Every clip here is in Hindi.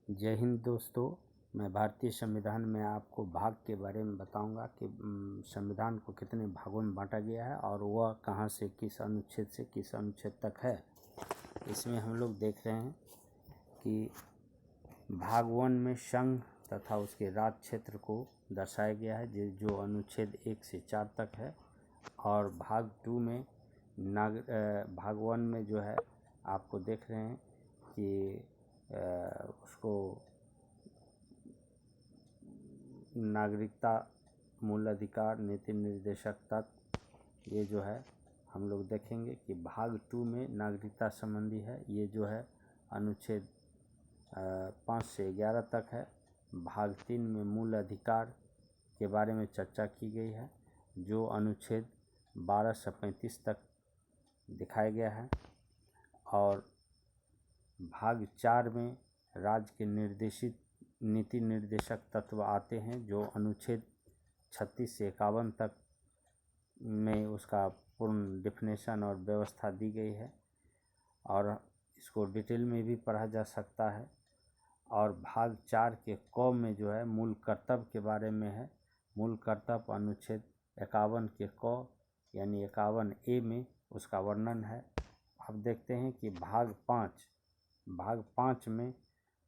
जय हिंद दोस्तों। मैं भारतीय संविधान में आपको भाग के बारे में बताऊंगा कि संविधान को कितने भागों में बांटा गया है और वह कहां से किस अनुच्छेद से किस अनुच्छेद तक है। इसमें हम लोग देख रहे हैं कि भाग 1 में संघ तथा उसके राज्य क्षेत्र को दर्शाया गया है जो अनुच्छेद 1 से 4 तक है। और भाग 2 में भाग 1 में जो है आपको देख रहे हैं कि उसको नागरिकता, मूल अधिकार, नीति निर्देशक तत्व, ये जो है हम लोग देखेंगे कि भाग 2 में नागरिकता संबंधी है, ये जो है अनुच्छेद 5 से 11 तक है। भाग 3 में मूल अधिकार के बारे में चर्चा की गई है जो अनुच्छेद 12 से 35 तक दिखाया गया है। और भाग 4 में राज्य के निर्देशित नीति निर्देशक तत्व आते हैं जो अनुच्छेद 36 से 51 तक में उसका पूर्ण डिफिनेशन और व्यवस्था दी गई है और इसको डिटेल में भी पढ़ा जा सकता है। और भाग 4 के क में जो है मूल कर्तव्य के बारे में है। मूल कर्तव्य अनुच्छेद 51 के क यानी 51 ए में उसका वर्णन है। अब देखते हैं कि भाग 5 में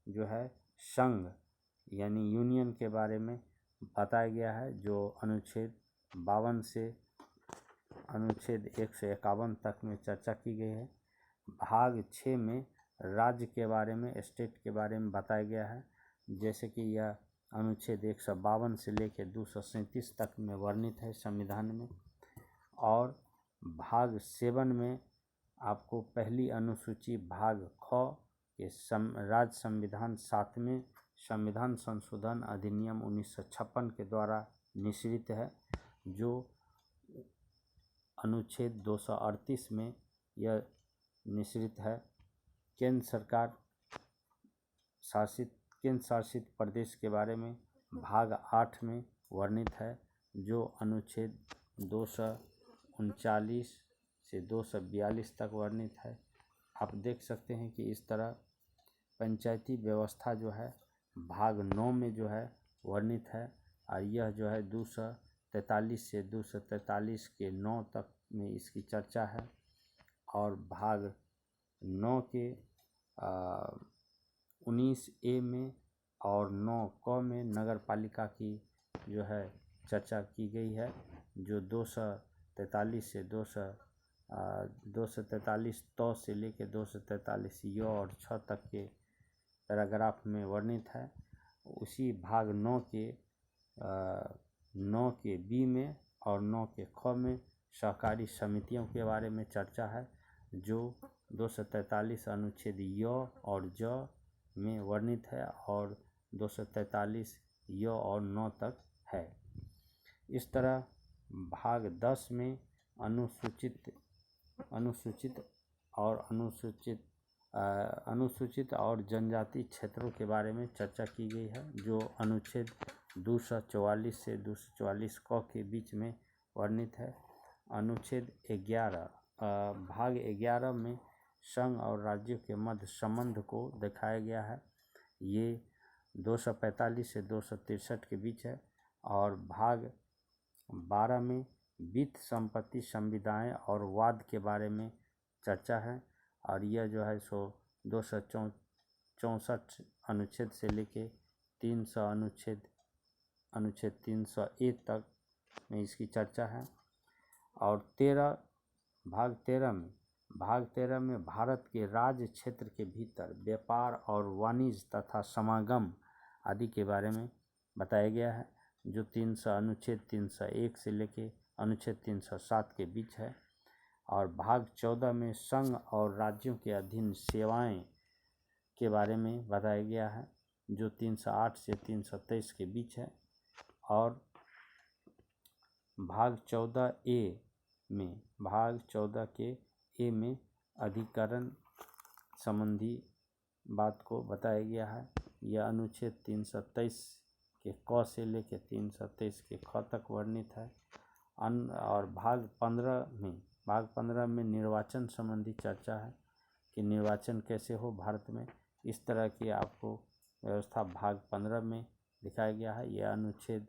जो है संघ यानी यूनियन के बारे में बताया गया है जो अनुच्छेद 52 से अनुच्छेद 151 तक में चर्चा की गई है। भाग 6 में राज्य के बारे में, स्टेट के बारे में बताया गया है, जैसे कि यह अनुच्छेद 152 से लेकर 237 तक में वर्णित है संविधान में। और भाग 7 में आपको पहली अनुसूची भाग ख के राज्य संविधान 7वें संविधान संशोधन अधिनियम 1956 के द्वारा निश्चित है जो अनुच्छेद 238 में यह निश्चित है। केंद्र शासित प्रदेश के बारे में भाग 8 में वर्णित है जो अनुच्छेद 239 से 242 तक वर्णित है। आप देख सकते हैं कि इस तरह पंचायती व्यवस्था जो है भाग 9 में जो है वर्णित है और यह जो है 243 से 243 के 9 तक में इसकी चर्चा है। और भाग 9 के 19 ए में और 9 क में नगर पालिका की जो है चर्चा की गई है जो 243 से 243 तो से लेकर 243 य और 6 तक के पैराग्राफ में वर्णित है। उसी भाग 9 के बी में और 9 के ख में सहकारी समितियों के बारे में चर्चा है जो 243 अनुच्छेद य और ज में वर्णित है और 243 य और 9 तक है। इस तरह भाग 10 में अनुसूचित और जनजाति क्षेत्रों के बारे में चर्चा की गई है जो अनुच्छेद 244 से 244 क के बीच में वर्णित है। अनुच्छेद 11 भाग 11 में संघ और राज्यों के मध्य संबंध को दिखाया गया है। ये 245 से 263 के बीच है। और भाग 12 में वित्त, संपत्ति, संविदाएं और वाद के बारे में चर्चा है और यह जो है 264 अनुच्छेद से लेके 300 अनुच्छेद 301 तक में इसकी चर्चा है। और भाग 13 में भारत के राज्य क्षेत्र के भीतर व्यापार और वाणिज्य तथा समागम आदि के बारे में बताया गया है जो अनुच्छेद 301 से लेके अनुच्छेद 307 के बीच है। और भाग 14 में संघ और राज्यों के अधीन सेवाएं के बारे में बताया गया है जो 308 से 323 के बीच है। और भाग 14 के ए में अधिकरण संबंधी बात को बताया गया है। यह अनुच्छेद 323 के क से लेकर 323 के ख तक वर्णित है। और भाग 15 में निर्वाचन संबंधी चर्चा है कि निर्वाचन कैसे हो भारत में। इस तरह की आपको व्यवस्था भाग 15 में दिखाया गया है। यह अनुच्छेद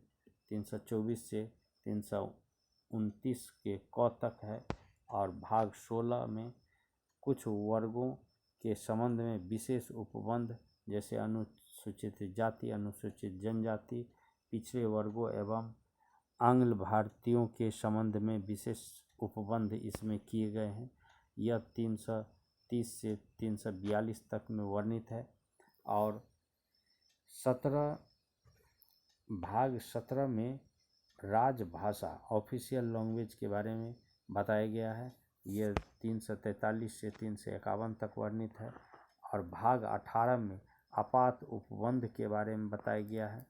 324 से 329 के क तक है और भाग 16 में कुछ वर्गों के संबंध में विशेष उपबंध जैसे अनुसूचित जाति, अनुसूचित जनजाति, पिछड़े वर्गों एवं आंग्ल भारतीयों के संबंध में विशेष उपबंध इसमें किए गए हैं। यह 330 से 342 तक में वर्णित है और 17 भाग 17 में राजभाषा ऑफिशियल लैंग्वेज के बारे में बताया गया है। यह 343 से 351 तक वर्णित है और भाग 18 में आपात उपबंध के बारे में बताया गया है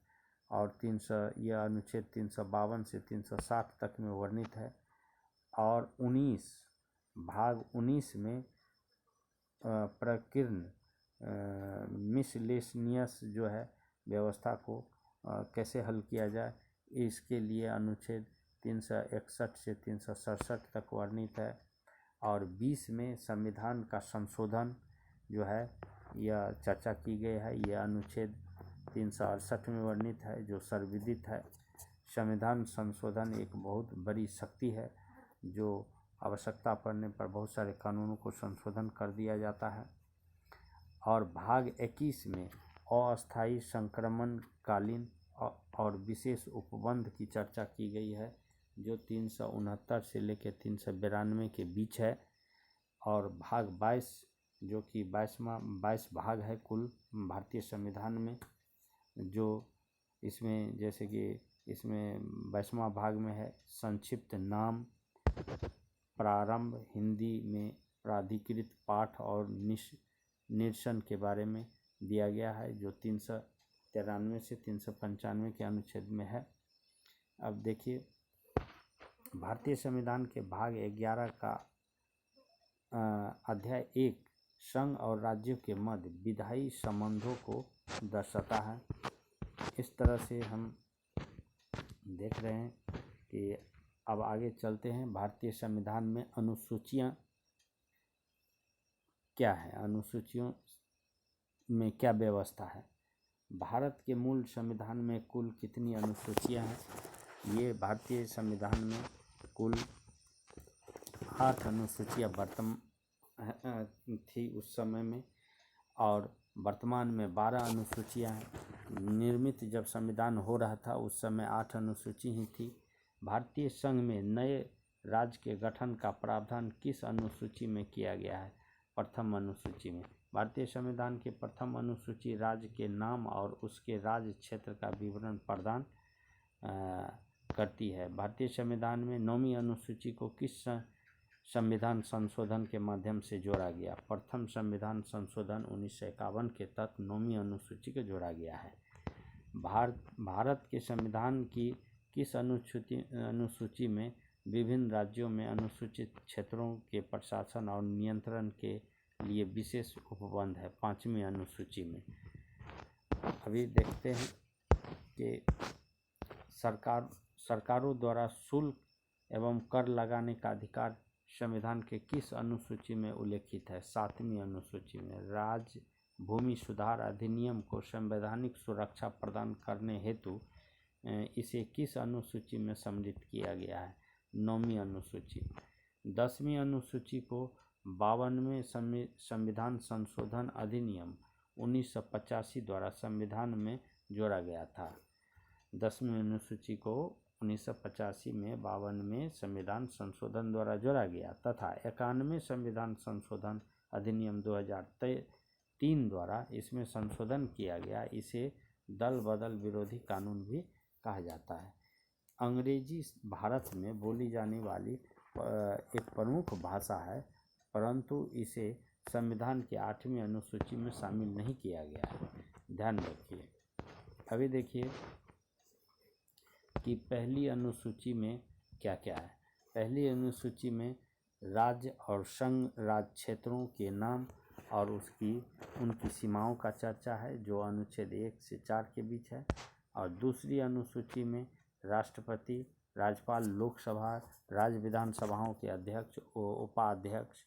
और यह अनुच्छेद 352 से 360 तक में वर्णित है और भाग 19 में प्रकीर्ण मिसलेनियस जो है व्यवस्था को कैसे हल किया जाए इसके लिए अनुच्छेद 361 से 367 तक वर्णित है और 20 में संविधान का संशोधन जो है यह चर्चा की गई है। यह अनुच्छेद 368 में वर्णित है जो सर्वविदित है। संविधान संशोधन एक बहुत बड़ी शक्ति है जो आवश्यकता पड़ने पर बहुत सारे कानूनों को संशोधन कर दिया जाता है। और भाग 21 में अस्थायी संक्रमणकालीन और विशेष उपबंध की चर्चा की गई है जो 369 से लेकर 392 के बीच है और भाग 22 जो कि 22 भाग है कुल भारतीय संविधान में, जो इसमें जैसे कि इसमें 22वां भाग में है संक्षिप्त नाम, प्रारंभ, हिंदी में प्राधिकृत पाठ और निरसन के बारे में दिया गया है जो 393 से 395 के अनुच्छेद में है। अब देखिए भारतीय संविधान के भाग 11 का अध्याय 1 संघ और राज्यों के मध्य विधायी संबंधों को दर्शाता है। इस तरह से हम देख रहे हैं कि अब आगे चलते हैं। भारतीय संविधान में अनुसूचियाँ क्या है, अनुसूचियों में क्या व्यवस्था है। भारत के मूल संविधान में कुल कितनी अनुसूचियाँ हैं? ये भारतीय संविधान में कुल 8 अनुसूचियाँ थी उस समय में और वर्तमान में 12 अनुसूचियाँ हैं। निर्मित जब संविधान हो रहा था उस समय 8 अनुसूची ही थी। भारतीय संघ में नए राज्य के गठन का प्रावधान किस अनुसूची में किया गया है? प्रथम अनुसूची में। भारतीय संविधान के प्रथम अनुसूची राज्य के नाम और उसके राज्य क्षेत्र का विवरण प्रदान करती है। भारतीय संविधान में 9वीं अनुसूची को किस संविधान संशोधन के माध्यम से जोड़ा गया? प्रथम संविधान संशोधन 1951 के तहत 9वीं अनुसूची को जोड़ा गया है। भारत के संविधान की किस अनुसूची में विभिन्न राज्यों में अनुसूचित क्षेत्रों के प्रशासन और नियंत्रण के लिए विशेष उपबंध है? 5वीं अनुसूची में। अभी देखते हैं कि सरकारों द्वारा शुल्क एवं कर लगाने का अधिकार संविधान के किस अनुसूची में उल्लेखित है? 7वीं अनुसूची में। राज्य भूमि सुधार अधिनियम को संवैधानिक सुरक्षा प्रदान करने हेतु इसे किस अनुसूची में सम्मिलित किया गया है? 9वीं अनुसूची। 10वीं अनुसूची को 52वें संविधान संशोधन अधिनियम 1985 द्वारा संविधान में जोड़ा गया था। 10वीं अनुसूची को 1985 में 52वें संविधान संशोधन द्वारा जोड़ा गया तथा 91वें संविधान संशोधन अधिनियम 2003 द्वारा इसमें संशोधन किया गया। इसे दल बदल विरोधी कानून भी कहा जाता है। अंग्रेजी भारत में बोली जाने वाली एक प्रमुख भाषा है परंतु इसे संविधान की 8वीं अनुसूची में शामिल नहीं किया गया है। ध्यान रखिए। अभी देखिए कि पहली अनुसूची में क्या क्या है। पहली अनुसूची में राज्य और संघ राज्य क्षेत्रों के नाम और उनकी सीमाओं का चर्चा है जो अनुच्छेद 1 से 4 के बीच है। और दूसरी अनुसूची में राष्ट्रपति, राज्यपाल, लोकसभा, राज्य विधानसभाओं के अध्यक्ष, उपाध्यक्ष,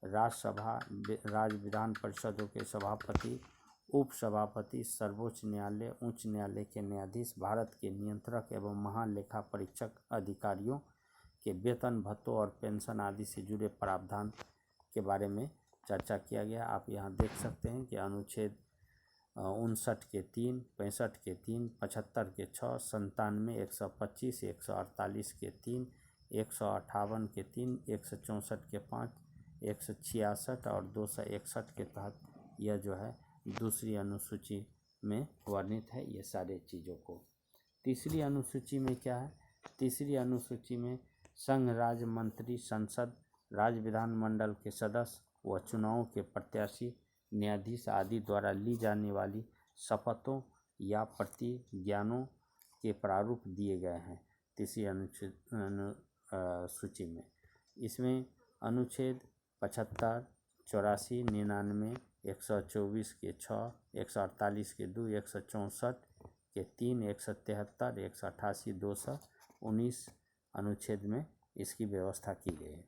राज्यसभा, राज्य विधान परिषदों के सभापति, उपसभापति, सर्वोच्च न्यायालय, उच्च न्यायालय के न्यायाधीश, भारत के नियंत्रक एवं महालेखा परीक्षक अधिकारियों के वेतन, भत्तों और पेंशन आदि से जुड़े प्रावधान के बारे में चर्चा किया गया। आप यहाँ देख सकते हैं कि अनुच्छेद 59 के 3, 65 के 3, 75 के 6, 97, 125, 148 के 3, 158 के 3, 164 के 5, 166 और 261 के तहत यह जो है दूसरी अनुसूची में वर्णित है ये सारे चीज़ों को। तीसरी अनुसूची में क्या है? तीसरी अनुसूची में संघ, राज्य, मंत्री, संसद, राज्य विधानमंडल के सदस्य व चुनाव के प्रत्याशी, न्यायाधीश आदि द्वारा ली जाने वाली शपथों या प्रतिज्ञानों के प्रारूप दिए गए हैं तीसरी अनुसूची में। इसमें अनुच्छेद 75, 84, 99, 124 के 6, 148 के 2, 164 के 3, 173, 188, 219 अनुच्छेद में इसकी व्यवस्था की गई है।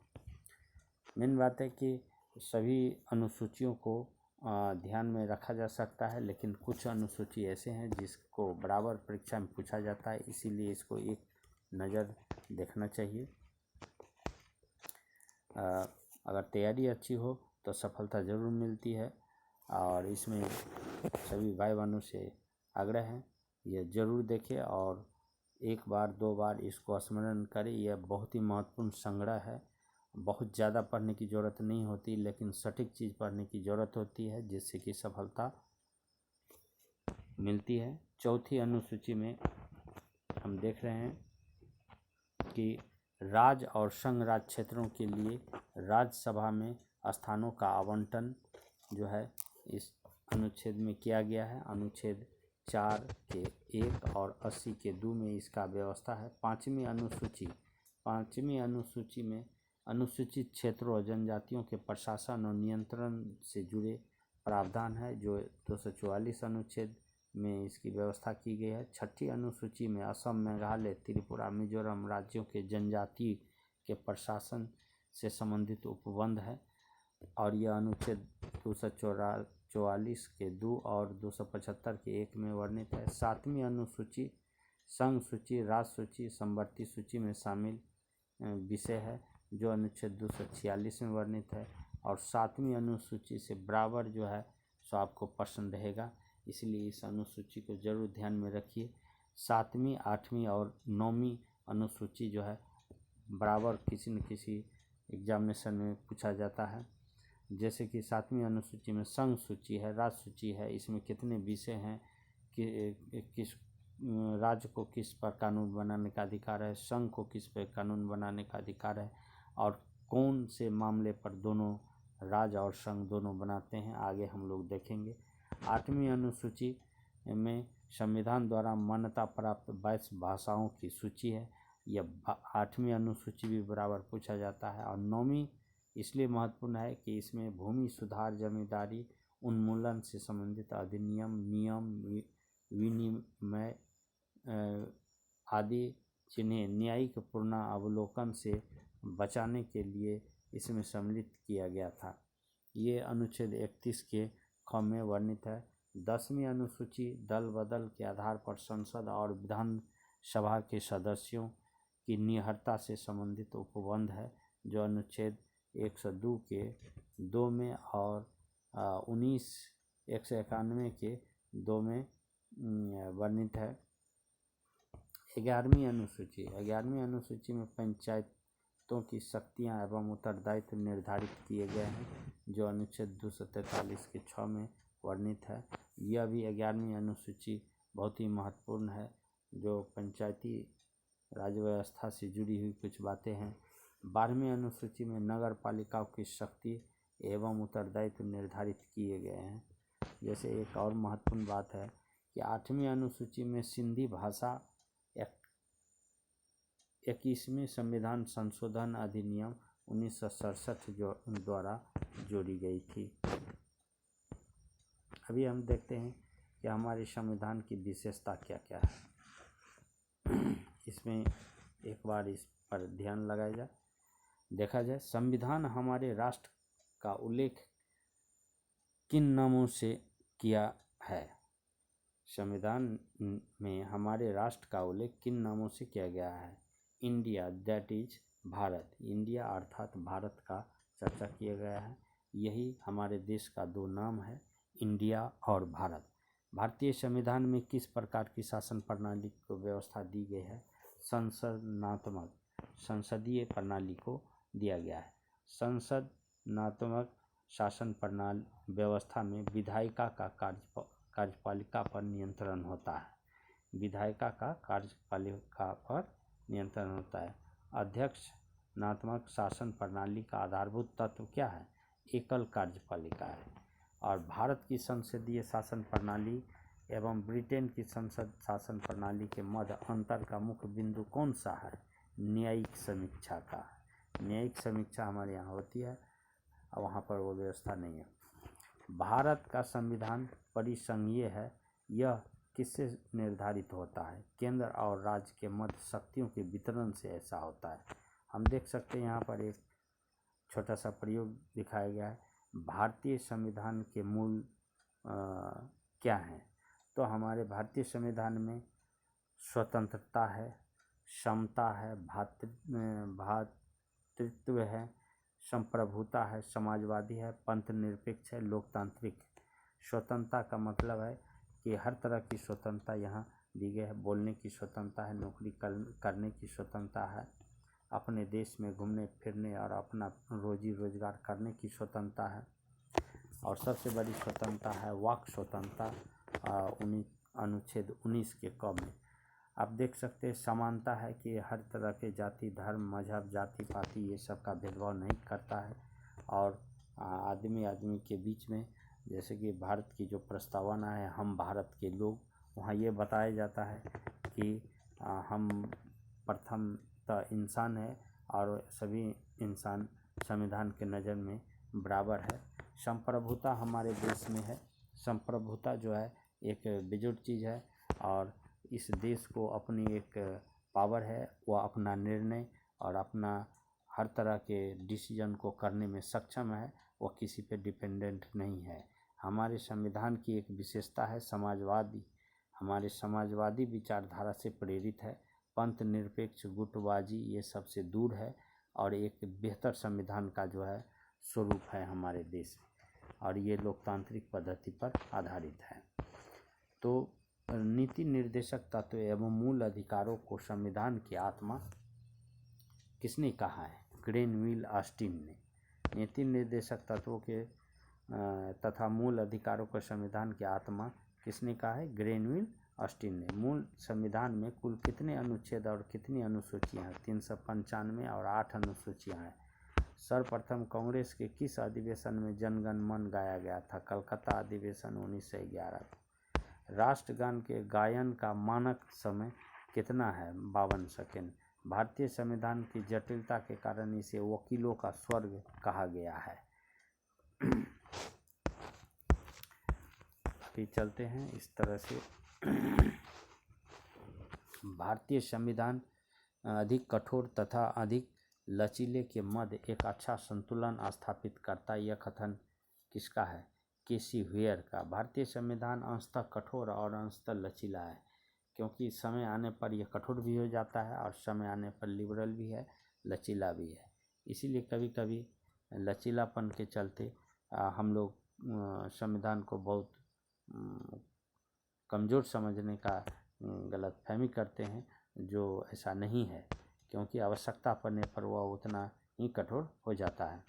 मेन बात है कि सभी अनुसूचियों को ध्यान में रखा जा सकता है, लेकिन कुछ अनुसूची ऐसे हैं जिसको बराबर परीक्षा में पूछा जाता है, इसीलिए इसको एक नज़र देखना चाहिए। अगर तैयारी अच्छी हो तो सफलता ज़रूर मिलती है और इसमें सभी भाई बहनों से आग्रह है ये ज़रूर देखें और एक बार 2 बार इसको स्मरण करें। यह बहुत ही महत्वपूर्ण संग्रह है। बहुत ज़्यादा पढ़ने की ज़रूरत नहीं होती, लेकिन सटीक चीज़ पढ़ने की ज़रूरत होती है जिससे कि सफलता मिलती है। चौथी अनुसूची में हम देख रहे हैं कि राज्य और संघ राज्य क्षेत्रों के लिए राज्यसभा में स्थानों का आवंटन जो है इस अनुच्छेद में किया गया है। अनुच्छेद 4 के 1 और 80 के 2 में इसका व्यवस्था है। पाँचवीं अनुसूची में अनुसूचित क्षेत्रों और जनजातियों के प्रशासन और नियंत्रण से जुड़े प्रावधान है जो 244 अनुच्छेद में इसकी व्यवस्था की गई है। छठी अनुसूची में असम, मेघालय, त्रिपुरा, मिजोरम राज्यों के जनजाति के प्रशासन से संबंधित उपबंध है और यह अनुच्छेद 244 के 2 और 275 के 1 में वर्णित है। सातवीं अनुसूची संघ सूची, राज्य सूची, समवर्ती सूची में शामिल विषय है जो अनुच्छेद 246 में वर्णित है और सातवीं अनुसूची से बराबर जो है सो आपको प्रश्न रहेगा, इसलिए इस अनुसूची को जरूर ध्यान में रखिए। 7वीं, 8वीं और 9वीं अनुसूची जो है बराबर किसी न किसी एग्जामिनेशन में पूछा जाता है। जैसे कि 7वीं अनुसूची में संघ सूची है, राज्य सूची है, इसमें कितने विषय हैं कि किस राज्य को किस पर कानून बनाने का अधिकार है, संघ को किस पर कानून बनाने का अधिकार है और कौन से मामले पर दोनों राज्य और संघ दोनों बनाते हैं, आगे हम लोग देखेंगे। 8वीं अनुसूची में संविधान द्वारा मान्यता प्राप्त 22 भाषाओं की सूची है। यह 8वीं अनुसूची भी बराबर पूछा जाता है। और 9वीं इसलिए महत्वपूर्ण है कि इसमें भूमि सुधार, जमींदारी उन्मूलन से संबंधित अधिनियम, नियम, विनिमय आदि जिन्हें न्यायिक पुनरावलोकन से बचाने के लिए इसमें सम्मिलित किया गया था। ये अनुच्छेद 31 के ख में वर्णित है। 10वीं अनुसूची दल बदल के आधार पर संसद और विधानसभा के सदस्यों की निहरता से संबंधित उपबंध है जो अनुच्छेद 102 के 2 में और 191 के 2 में वर्णित है। 11वीं अनुसूची में पंचायतों की शक्तियां एवं उत्तरदायित्व निर्धारित किए गए हैं जो अनुच्छेद 243 के 6 में वर्णित है। यह भी 11वीं अनुसूची बहुत ही महत्वपूर्ण है जो पंचायती राज व्यवस्था से जुड़ी हुई कुछ बातें हैं। 12वीं अनुसूची में नगर पालिकाओं की शक्ति एवं उत्तरदायित्व निर्धारित किए गए हैं। जैसे एक और महत्वपूर्ण बात है कि 8वीं अनुसूची में सिंधी भाषा 21वें संविधान संशोधन अधिनियम 1967 जो द्वारा जोड़ी गई थी। अभी हम देखते हैं कि हमारे संविधान की विशेषता क्या क्या है। इसमें एक बार इस पर ध्यान देखा जाए। संविधान हमारे राष्ट्र का उल्लेख किन नामों से किया है। संविधान में हमारे राष्ट्र का उल्लेख किन नामों से किया गया है? India, that is Bharat. India अर्थात भारत का चर्चा किया गया है। यही हमारे देश का दो नाम है, इंडिया और भारत। भारतीय संविधान में किस प्रकार की शासन प्रणाली को व्यवस्था दी गई है? संसदनात्मक संसदीय प्रणाली को दिया गया है। संसदनात्मक शासन प्रणाली व्यवस्था में विधायिका का कार्यपालिका पर नियंत्रण होता है। विधायिका का कार्यपालिका पर नियंत्रण होता है। अध्यक्षनात्मक शासन प्रणाली का आधारभूत तत्व क्या है? एकल कार्यपालिका है। और भारत की संसदीय शासन प्रणाली एवं ब्रिटेन की संसद शासन प्रणाली के मध्य अंतर का मुख्य बिंदु कौन सा है? न्यायिक समीक्षा का। न्यायिक समीक्षा हमारे यहाँ होती है और वहाँ पर वो व्यवस्था नहीं है। भारत का संविधान परिसंघीय है। यह किससे निर्धारित होता है? केंद्र और राज्य के मध्य शक्तियों के वितरण से ऐसा होता है। हम देख सकते हैं यहाँ पर एक छोटा सा प्रयोग दिखाया गया है। भारतीय संविधान के मूल क्या हैं? तो हमारे भारतीय संविधान में स्वतंत्रता है, समता है, भ्रातृत्व है, संप्रभुता है, समाजवादी है, पंथनिरपेक्ष है, लोकतांत्रिक है। स्वतंत्रता का मतलब है कि हर तरह की स्वतंत्रता यहाँ दी गई है। बोलने की स्वतंत्रता है, नौकरी करने की स्वतंत्रता है, अपने देश में घूमने फिरने और अपना रोजी रोजगार करने की स्वतंत्रता है। और सबसे बड़ी स्वतंत्रता है वाक स्वतंत्रता, अनुच्छेद 19 के क में। आप देख सकते हैं समानता है कि हर तरह के जाति, धर्म, मजहब, जाति पाति ये सब का भेदभाव नहीं करता है। और आदमी के बीच में, जैसे कि भारत की जो प्रस्तावना है हम भारत के लोग, वहाँ ये बताया जाता है कि हम प्रथमतः इंसान है और सभी इंसान संविधान के नज़र में बराबर है। संप्रभुता हमारे देश में है। संप्रभुता जो है एक बेजोड़ चीज़ है और इस देश को अपनी एक पावर है, वह अपना निर्णय और अपना हर तरह के डिसीजन को करने में सक्षम है, वह किसी पे डिपेंडेंट नहीं है। हमारे संविधान की एक विशेषता है समाजवादी। हमारे समाजवादी विचारधारा से प्रेरित है। पंथ निरपेक्ष, गुटबाजी ये सबसे दूर है और एक बेहतर संविधान का जो है स्वरूप है हमारे देश में, और ये लोकतांत्रिक पद्धति पर आधारित है। तो नीति निर्देशक तत्व एवं मूल अधिकारों को संविधान की आत्मा किसने कहा है? ग्रेनविल ऑस्टिन ने। नीति निर्देशक तत्वों के तथा मूल अधिकारों को संविधान की आत्मा किसने कहा है? ग्रेनविल ऑस्टिन ने। मूल संविधान में कुल कितने अनुच्छेद और कितनी अनुसूचियां हैं? 395 और 8 अनुसूचियां हैं। सर्वप्रथम कांग्रेस के किस अधिवेशन में जनगण मन गाया गया था? कलकत्ता अधिवेशन 1911। राष्ट्रगान के गायन का मानक समय कितना है? 52 सेकेंड। भारतीय संविधान की जटिलता के कारण इसे वकीलों का स्वर्ग कहा गया है। अभी चलते हैं इस तरह से। भारतीय संविधान अधिक कठोर तथा अधिक लचीले के मध्य एक अच्छा संतुलन स्थापित करता, यह कथन किसका है? केसी व्हेयर का। भारतीय संविधान अंशतः कठोर और अंशतः लचीला है, क्योंकि समय आने पर यह कठोर भी हो जाता है और समय आने पर लिबरल भी है, लचीला भी है। इसीलिए कभी कभी लचीलापन के चलते हम लोग संविधान को बहुत कमज़ोर समझने का गलतफहमी करते हैं, जो ऐसा नहीं है, क्योंकि आवश्यकता पड़ने पर वह उतना ही कठोर हो जाता है।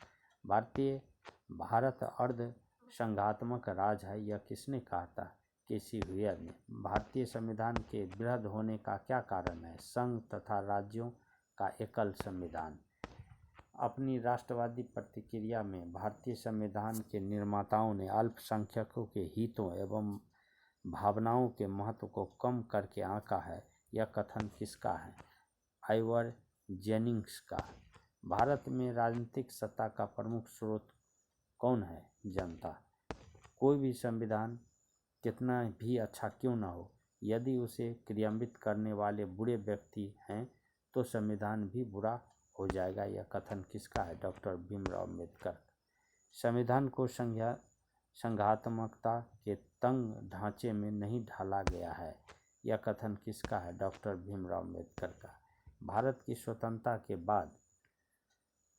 भारत अर्ध संघात्मक राज है, यह किसने कहा था? केसी व्हेयर ने। भारतीय संविधान के वृहद होने का क्या कारण है? संघ तथा राज्यों का एकल संविधान। अपनी राष्ट्रवादी प्रतिक्रिया में भारतीय संविधान के निर्माताओं ने अल्पसंख्यकों के हितों एवं भावनाओं के महत्व को कम करके आंका है, यह कथन किसका है? आइवर जेनिंग्स का। भारत में राजनीतिक सत्ता का प्रमुख स्रोत कौन है? जनता। कोई भी संविधान कितना भी अच्छा क्यों ना हो, यदि उसे क्रियान्वित करने वाले बुरे व्यक्ति हैं तो संविधान भी बुरा हो जाएगा, यह कथन किसका है? डॉक्टर भीमराव अम्बेडकर। संविधान को संघात्मकता के तंग ढांचे में नहीं ढाला गया है। यह कथन किसका है? डॉक्टर भीमराव अम्बेडकर का। भारत की स्वतंत्रता के बाद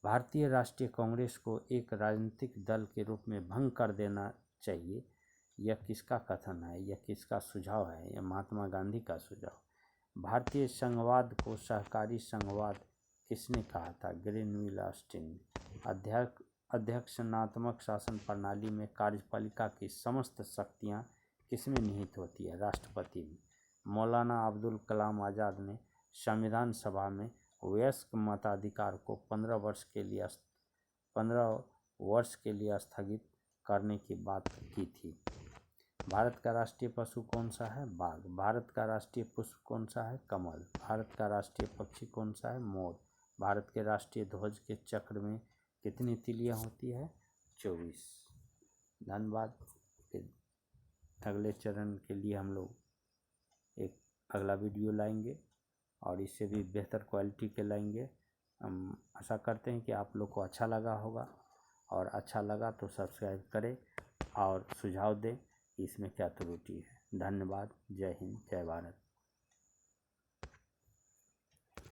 भारतीय राष्ट्रीय कांग्रेस को एक राजनीतिक दल के रूप में भंग कर देना चाहिए। यह किसका कथन है? यह किसका सुझाव है? यह महात्मा गांधी का सुझाव। भारतीय संघवाद को सहकारी संघवाद किसने कहा था? Granville Austin. अध्यक्षात्मक शासन प्रणाली में कार्यपालिका की समस्त शक्तियां किसमें निहित होती है? राष्ट्रपति में। मौलाना अब्दुल कलाम आज़ाद ने संविधान सभा में वयस्क मताधिकार को 15 वर्ष के लिए स्थगित करने की बात की थी। भारत का राष्ट्रीय पशु कौन सा है? बाघ। भारत का राष्ट्रीय पुष्प कौन सा है? कमल। भारत का राष्ट्रीय पक्षी कौन सा है? मोर। भारत के राष्ट्रीय ध्वज के चक्र में कितनी तिलियां होती है? 24। धन्यवाद। फिर अगले चरण के लिए हम लोग एक अगला वीडियो लाएंगे और इससे भी बेहतर क्वालिटी के लाएंगे। हम आशा करते हैं कि आप लोग को अच्छा लगा होगा, और अच्छा लगा तो सब्सक्राइब करें और सुझाव दें कि इसमें क्या त्रुटि है। धन्यवाद। जय हिंद, जय भारत।